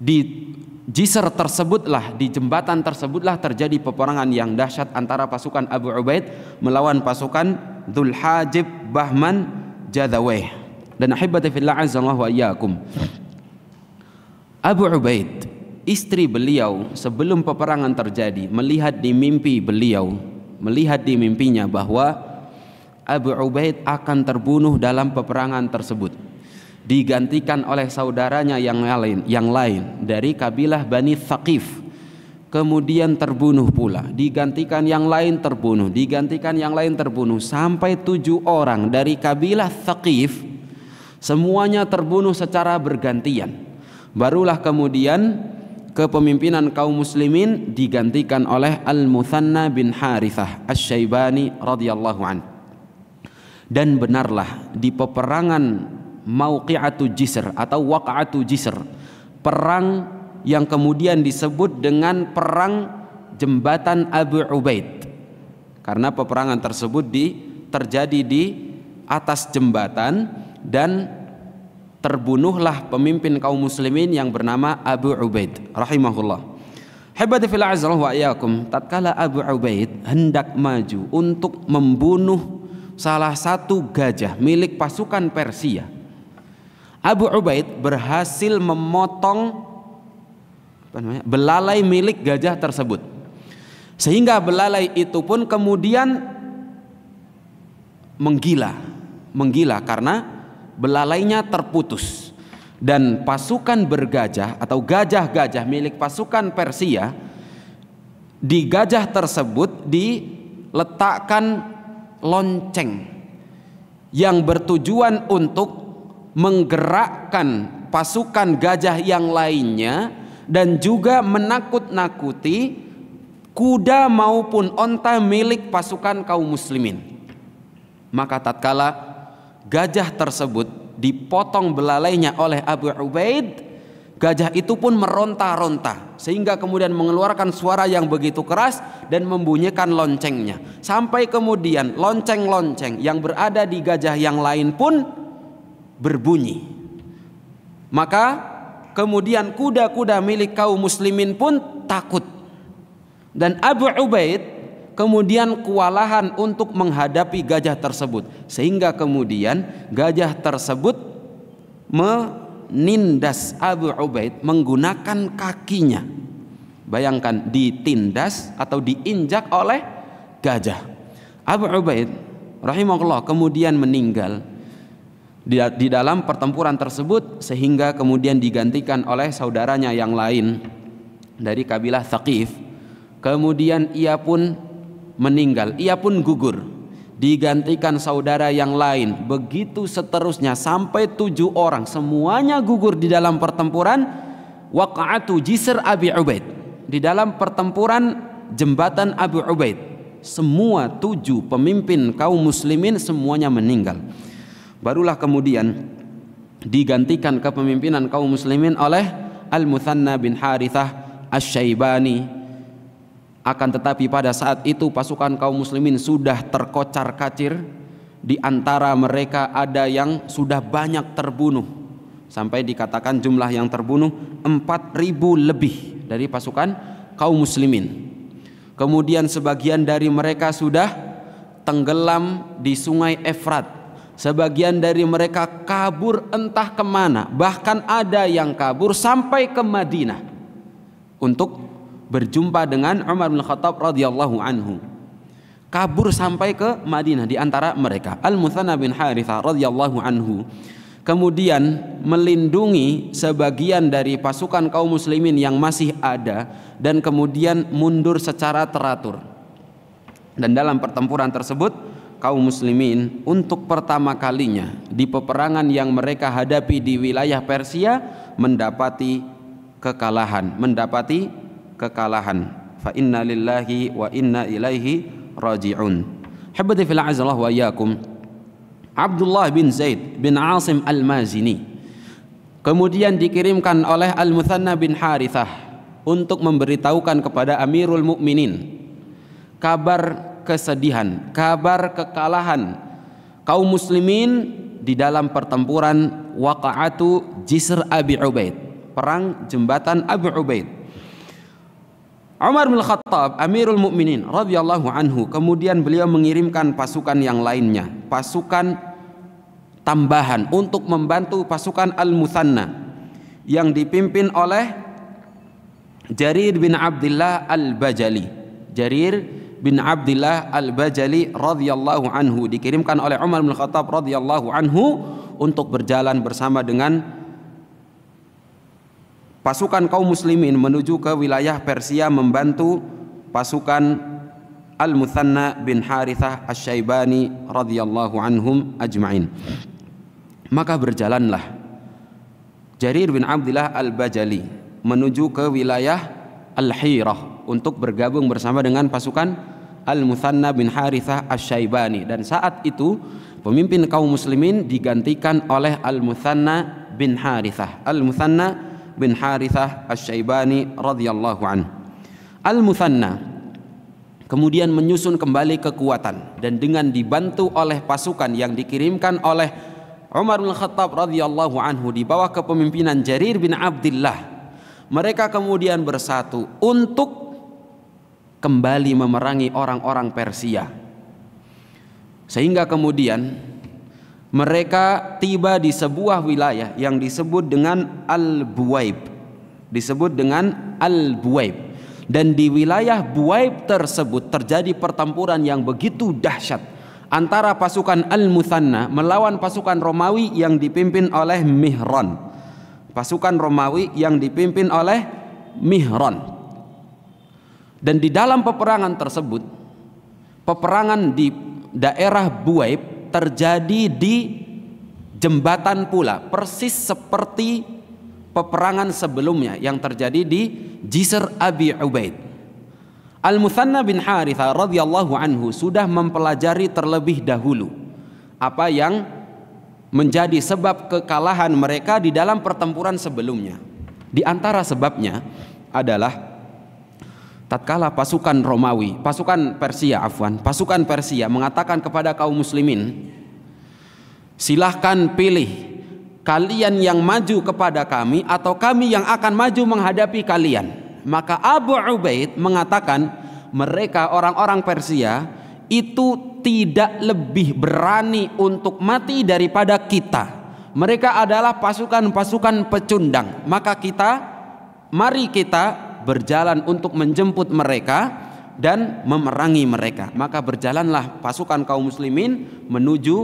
Di Jisr tersebutlah, di jembatan tersebutlah terjadi peperangan yang dahsyat antara pasukan Abu Ubaid melawan pasukan Dzul Hajib Bahman Jadaweh. Dan ahibati fillah azallahu wa iyyakum, Abu Ubaid, istri beliau sebelum peperangan terjadi, melihat di mimpinya bahwa Abu Ubaid akan terbunuh dalam peperangan tersebut, digantikan oleh saudaranya yang lain dari kabilah Bani Thaqif, kemudian terbunuh pula, digantikan yang lain terbunuh, digantikan yang lain terbunuh, sampai 7 orang dari kabilah Thaqif semuanya terbunuh secara bergantian. Barulah kemudian kepemimpinan kaum muslimin digantikan oleh Al-Muthanna bin Harithah Asy-Syaibani radhiyallahu anhu. Dan benarlah di peperangan Mauqi'atu Jisr atau Waqa'atu Jisr, perang yang kemudian disebut dengan perang jembatan Abu Ubaid, karena peperangan tersebut terjadi di atas jembatan dan terbunuhlah pemimpin kaum muslimin yang bernama Abu Ubaid rahimahullah. Habati fil azrah wa iyyakum, tatkala Abu Ubaid hendak maju untuk membunuh salah satu gajah milik pasukan Persia, Abu Ubaid berhasil memotong belalai milik gajah tersebut, sehingga belalai itu pun kemudian menggila karena belalainya terputus. Dan pasukan bergajah atau gajah-gajah milik pasukan Persia, di gajah tersebut diletakkan lonceng yang bertujuan untuk menggerakkan pasukan gajah yang lainnya dan juga menakut-nakuti kuda maupun onta milik pasukan kaum muslimin. Maka tatkala gajah tersebut dipotong belalainya oleh Abu Ubaid, gajah itu pun meronta-ronta sehingga kemudian mengeluarkan suara yang begitu keras dan membunyikan loncengnya, sampai kemudian lonceng-lonceng yang berada di gajah yang lain pun berbunyi. Maka kemudian kuda-kuda milik kaum muslimin pun takut, dan Abu Ubaid kemudian kewalahan untuk menghadapi gajah tersebut, sehingga kemudian gajah tersebut menindas Abu Ubaid menggunakan kakinya. Bayangkan, ditindas atau diinjak oleh gajah. Abu Ubaid rahimahullah kemudian meninggal di dalam pertempuran tersebut, sehingga kemudian digantikan oleh saudaranya yang lain dari kabilah Thaqif. Kemudian ia pun meninggal, ia pun gugur, digantikan saudara yang lain, begitu seterusnya sampai 7 orang semuanya gugur di dalam pertempuran Waqa'atu Jisr Abi Ubaid, di dalam pertempuran jembatan Abu Ubaid. Semua 7 pemimpin kaum muslimin semuanya meninggal. Barulah kemudian digantikan kepemimpinan kaum muslimin oleh Al-Muthanna bin Harithah Asy-Syaibani. Akan tetapi pada saat itu pasukan kaum muslimin sudah terkocar-kacir. Di antara mereka ada yang sudah banyak terbunuh, sampai dikatakan jumlah yang terbunuh 4.000 lebih dari pasukan kaum muslimin. Kemudian sebagian dari mereka sudah tenggelam di sungai Efrat, sebagian dari mereka kabur entah kemana, bahkan ada yang kabur sampai ke Madinah untuk berjumpa dengan Umar bin Khattab radhiyallahu anhu. Kabur sampai ke Madinah di antara mereka Al-Muthanna bin Harithah radhiyallahu anhu. Kemudian melindungi sebagian dari pasukan kaum muslimin yang masih ada dan kemudian mundur secara teratur. Dan dalam pertempuran tersebut kaum muslimin untuk pertama kalinya di peperangan yang mereka hadapi di wilayah Persia mendapati kekalahan. Fa inna lillahi wa inna ilaihi raji'un. Habati fil azlah wa iyyakum, Abdullah bin Zaid bin Asim al-Mazini kemudian dikirimkan oleh Al-Muthanna bin Harithah untuk memberitahukan kepada Amirul Mukminin kabar kesedihan, kabar kekalahan kaum muslimin di dalam pertempuran Waqa'atu Jisr Abi Ubaid, perang jembatan Abu Ubaid. Umar bin Khattab Amirul Mukminin radhiyallahu anhu, kemudian beliau mengirimkan pasukan yang lainnya, pasukan tambahan untuk membantu pasukan Al-Muthanna yang dipimpin oleh Jarir bin Abdullah Al-Bajali. Jarir bin Abdullah Al-Bajali radhiyallahu anhu dikirimkan oleh Umar bin Khattab radhiyallahu anhu untuk berjalan bersama dengan pasukan kaum muslimin menuju ke wilayah Persia membantu pasukan Al-Muthanna bin Harithah Asy-Syaibani radhiyallahu anhum ajma'in. Maka berjalanlah Jarir bin Abdullah Al-Bajali menuju ke wilayah Al-Hirah untuk bergabung bersama dengan pasukan Al-Muthanna bin Harithah Asy-Syaibani, dan saat itu pemimpin kaum muslimin digantikan oleh Al-Muthanna bin Harithah. Al-Muthanna bin Harithah Asy-Syaibani radhiyallahu anhu. Al-Muthanna kemudian menyusun kembali kekuatan, dan dengan dibantu oleh pasukan yang dikirimkan oleh Umar bin Khattab radhiyallahu anhu di bawah kepemimpinan Jarir bin Abdullah, mereka kemudian bersatu untuk kembali memerangi orang-orang Persia. Sehingga kemudian mereka tiba di sebuah wilayah yang disebut dengan Al-Buwaib, disebut dengan Al-Buwaib. Dan di wilayah Buwaib tersebut terjadi pertempuran yang begitu dahsyat antara pasukan Al-Muthanna melawan pasukan Romawi yang dipimpin oleh Mihran. Pasukan Romawi yang dipimpin oleh Mihran. Dan di dalam peperangan tersebut, peperangan di daerah Buwaib terjadi di jembatan pula, persis seperti peperangan sebelumnya yang terjadi di Jisr Abi Ubaid. Al-Muthanna bin Harithah radhiyallahu anhu sudah mempelajari terlebih dahulu apa yang menjadi sebab kekalahan mereka di dalam pertempuran sebelumnya. Di antara sebabnya adalah tatkala pasukan Persia mengatakan kepada kaum muslimin, silahkan pilih kalian yang maju kepada kami atau kami yang akan maju menghadapi kalian. Maka Abu Ubaid mengatakan mereka orang-orang Persia itu tidak lebih berani untuk mati daripada kita. Mereka adalah pasukan-pasukan pecundang. Maka mari kita berjalan untuk menjemput mereka dan memerangi mereka. Maka berjalanlah pasukan kaum muslimin menuju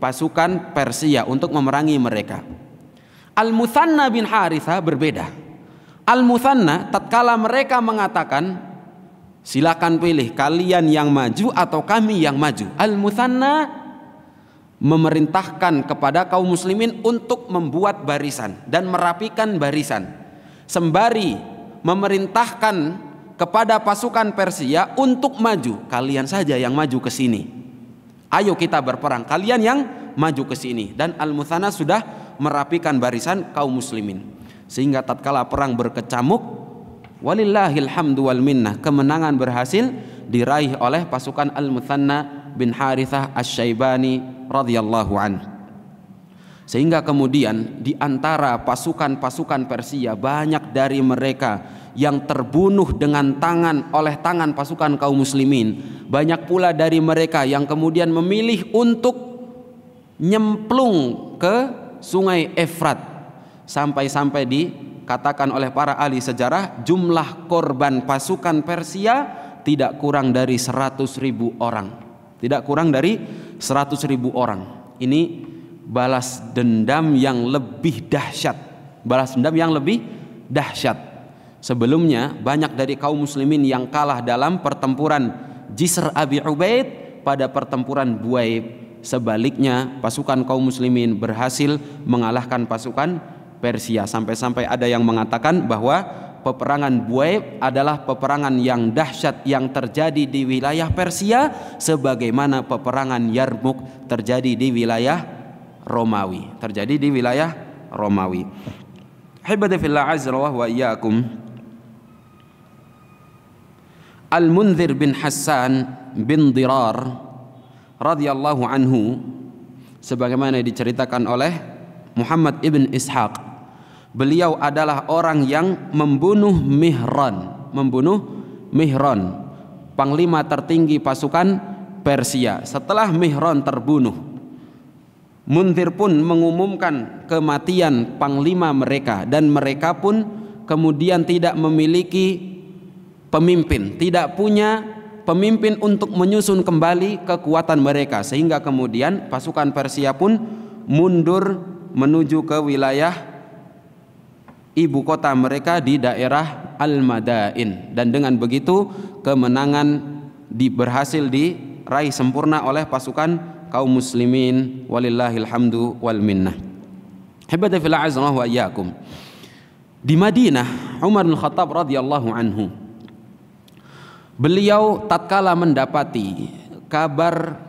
pasukan Persia untuk memerangi mereka. Al-Muthanna bin Harithah berbeda. Al-Muthanna tatkala mereka mengatakan silakan pilih kalian yang maju atau kami yang maju, Al-Muthanna memerintahkan kepada kaum muslimin untuk membuat barisan dan merapikan barisan, sembari memerintahkan kepada pasukan Persia untuk maju, kalian saja yang maju ke sini, ayo kita berperang, kalian yang maju ke sini. Dan Al-Muthanna sudah merapikan barisan kaum muslimin, sehingga tatkala perang berkecamuk, walillahil hamdu wal minnah, kemenangan berhasil diraih oleh pasukan Al-Muthanna bin Harithah Asy-Syaibani radhiyallahu anhu. Sehingga kemudian di antara pasukan-pasukan Persia banyak dari mereka yang terbunuh oleh tangan pasukan kaum muslimin. Banyak pula dari mereka yang kemudian memilih untuk nyemplung ke sungai Efrat. Sampai-sampai dikatakan oleh para ahli sejarah jumlah korban pasukan Persia tidak kurang dari 100.000 orang. Tidak kurang dari 100.000 orang. Ini balas dendam yang lebih dahsyat. Balas dendam yang lebih dahsyat. Sebelumnya banyak dari kaum muslimin yang kalah dalam pertempuran Jisr Abi Ubaid pada pertempuran Buwaib. Sebaliknya pasukan kaum muslimin berhasil mengalahkan pasukan Persia, sampai-sampai ada yang mengatakan bahwa peperangan Buwaib adalah peperangan yang dahsyat yang terjadi di wilayah Persia sebagaimana peperangan Yarmuk terjadi di wilayah Romawi, terjadi di wilayah Romawi. Hibadi fillah azza wa iyyakum. Al-Munzir bin Hassan bin Dirar radhiyallahu anhu, sebagaimana diceritakan oleh Muhammad ibn Ishaq, beliau adalah orang yang membunuh Mihran, panglima tertinggi pasukan Persia. Setelah Mihran terbunuh, Munzir pun mengumumkan kematian panglima mereka, dan mereka pun kemudian tidak memiliki pemimpin, tidak punya pemimpin untuk menyusun kembali kekuatan mereka, sehingga kemudian pasukan Persia pun mundur menuju ke wilayah ibu kota mereka di daerah Al-Madain, dan dengan begitu kemenangan berhasil diraih sempurna oleh pasukan kaum muslimin, walillahil hamdu wal minnah. Hibadi fillah azza wa iyyakum. Di Madinah, Umar bin Khattab radhiyallahu anhu, beliau tatkala mendapati kabar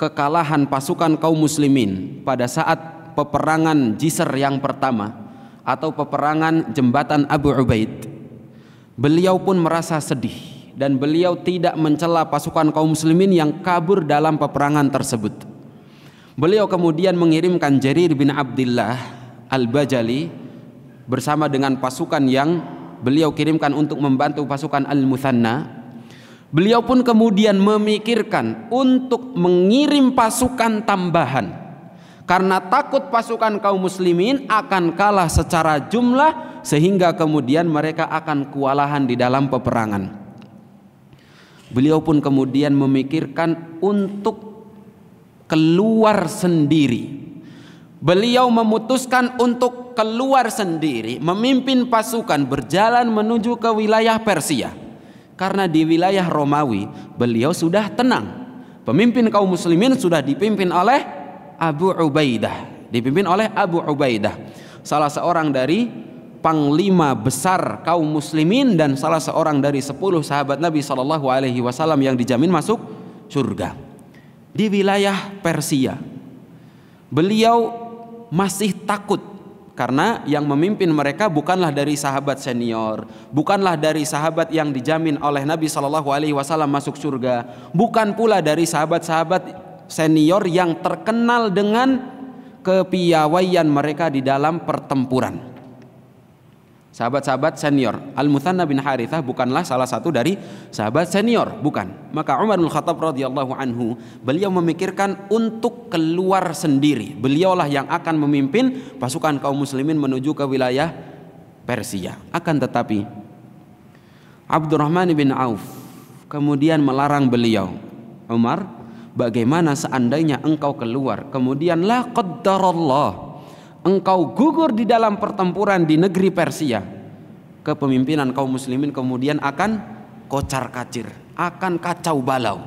kekalahan pasukan kaum muslimin pada saat peperangan Jisr yang pertama atau peperangan jembatan Abu Ubaid, beliau pun merasa sedih, dan beliau tidak mencela pasukan kaum muslimin yang kabur dalam peperangan tersebut. Beliau kemudian mengirimkan Jarir bin Abdullah Al-Bajali bersama dengan pasukan yang beliau kirimkan untuk membantu pasukan Al-Muthanna. Beliau pun kemudian memikirkan untuk mengirim pasukan tambahan, karena takut pasukan kaum muslimin akan kalah secara jumlah, sehingga kemudian mereka akan kewalahan di dalam peperangan. Beliau pun kemudian memikirkan untuk keluar sendiri. Beliau memutuskan untuk keluar sendiri, memimpin pasukan berjalan menuju ke wilayah Persia, karena di wilayah Romawi beliau sudah tenang. Pemimpin kaum muslimin sudah dipimpin oleh Abu Ubaidah, salah seorang dari panglima besar kaum muslimin dan salah seorang dari 10 sahabat Nabi SAW yang dijamin masuk surga. Di wilayah Persia beliau masih takut, karena yang memimpin mereka bukanlah dari sahabat senior, bukanlah dari sahabat yang dijamin oleh Nabi SAW masuk surga, bukan pula dari sahabat-sahabat senior yang terkenal dengan kepiawaian mereka di dalam pertempuran. Sahabat-sahabat senior, Al-Muthanna bin Harithah bukanlah salah satu dari sahabat senior, bukan. Maka Umar bin Khattab radhiyallahu anhu, beliau memikirkan untuk keluar sendiri. Beliaulah yang akan memimpin pasukan kaum muslimin menuju ke wilayah Persia. Akan tetapi Abdurrahman bin Auf kemudian melarang beliau, Umar, bagaimana seandainya engkau keluar, kemudian la qaddarallah, engkau gugur di dalam pertempuran di negeri Persia, kepemimpinan kaum muslimin kemudian akan kocar kacir, akan kacau balau.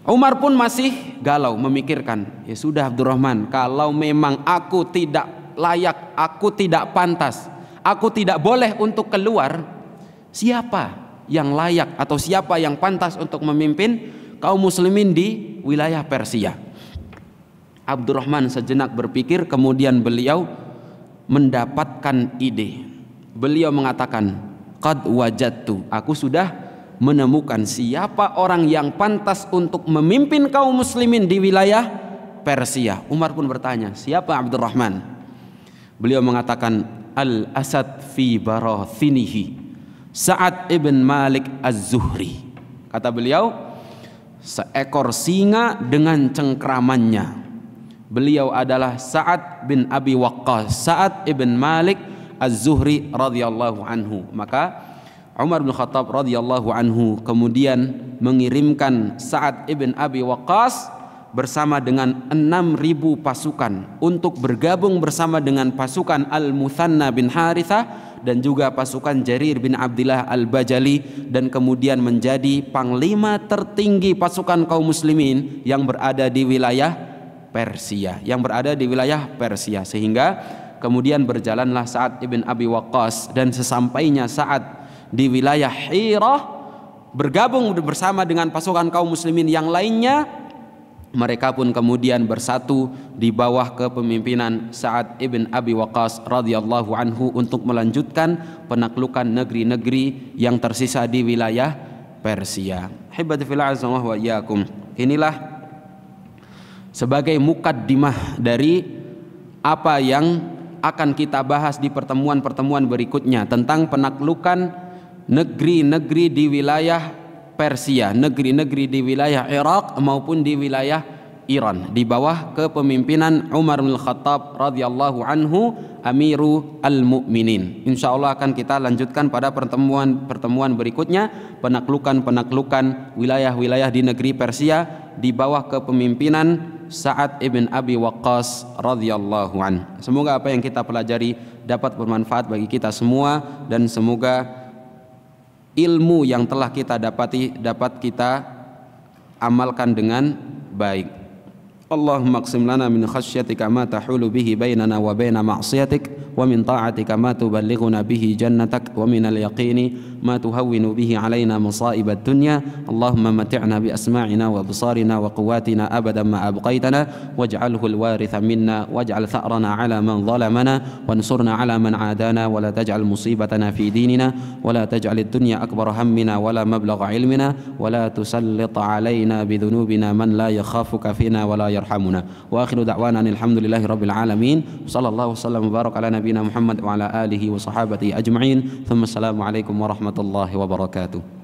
Umar pun masih galau memikirkan, ya sudah Abdurrahman, kalau memang aku tidak layak, aku tidak pantas, aku tidak boleh untuk keluar, siapa yang layak atau siapa yang pantas untuk memimpin kaum muslimin di wilayah Persia? Abdurrahman sejenak berpikir, kemudian beliau mendapatkan ide. Beliau mengatakan, qad wajadtu, aku sudah menemukan siapa orang yang pantas untuk memimpin kaum muslimin di wilayah Persia. Umar pun bertanya, siapa Abdurrahman? Beliau mengatakan, Al-Asad fi barathinihi, Sa'ad ibn Malik Az-Zuhri. Kata beliau, seekor singa dengan cengkramannya. Beliau adalah Sa'ad bin Abi Waqqas, Sa'ad ibn Malik Az-Zuhri radhiyallahu anhu. Maka Umar bin Khattab radhiyallahu anhu kemudian mengirimkan Sa'ad ibn Abi Waqqas bersama dengan 6.000 pasukan untuk bergabung bersama dengan pasukan Al-Muthanna bin Harithah dan juga pasukan Jarir bin Abdullah Al-Bajali, dan kemudian menjadi panglima tertinggi pasukan kaum muslimin yang berada di wilayah Persia, sehingga kemudian berjalanlah Sa'ad ibn Abi Waqqas, dan sesampainya Sa'ad di wilayah Hirah bergabung bersama dengan pasukan kaum muslimin yang lainnya, mereka pun kemudian bersatu di bawah kepemimpinan Sa'ad ibn Abi Waqqas radhiyallahu anhu untuk melanjutkan penaklukan negeri-negeri yang tersisa di wilayah Persia. Hibbati fillah azza wa iyyakum. Inilah sebagai mukaddimah dari apa yang akan kita bahas di pertemuan-pertemuan berikutnya tentang penaklukan negeri-negeri di wilayah Persia, negeri-negeri di wilayah Irak maupun di wilayah Iran di bawah kepemimpinan Umar bin Khattab radhiyallahu anhu Amiru al-Mu'minin. Insyaallah akan kita lanjutkan pada pertemuan berikutnya penaklukan wilayah-wilayah di negeri Persia di bawah kepemimpinan Sa'ad ibn Abi Waqqas radhiyallahu anhu. Semoga apa yang kita pelajari dapat bermanfaat bagi kita semua dan semoga ilmu yang telah kita dapati dapat kita amalkan dengan baik. Allahumma aqsim lana min khasyatika ma tahulu bihi bainana wa baina ma'siyatik wa min ta'atika ma tuballighuna bihi jannatak wa min al-yaqini ma tuhawwinu bihi alaina masa'ib ad-dunya. Allahumma mati'na bi asma'ina wa absarina wa quwwatina abadan ma abqaitana waj'alhu al-waritha minna waj'al tha'rana 'ala man zalamana wansurna 'ala man 'adana wa la taj'al musibatana fi dinina wa la taj'al ad-dunya akbar hammina wa la mablagha 'ilmina wa la tusallit 'alaina bi dhunubina man la yakhafuka fina wa la yarhamuna. Wa akhiru da'wana alhamdulillahi rabbil alamin. Sallallahu wasallam wa baraka ala nabiyyina Muhammad wa ala alihi wa sahabatihi ajma'in. Thumma assalamu alaikum warahmatullahi wabarakatuh.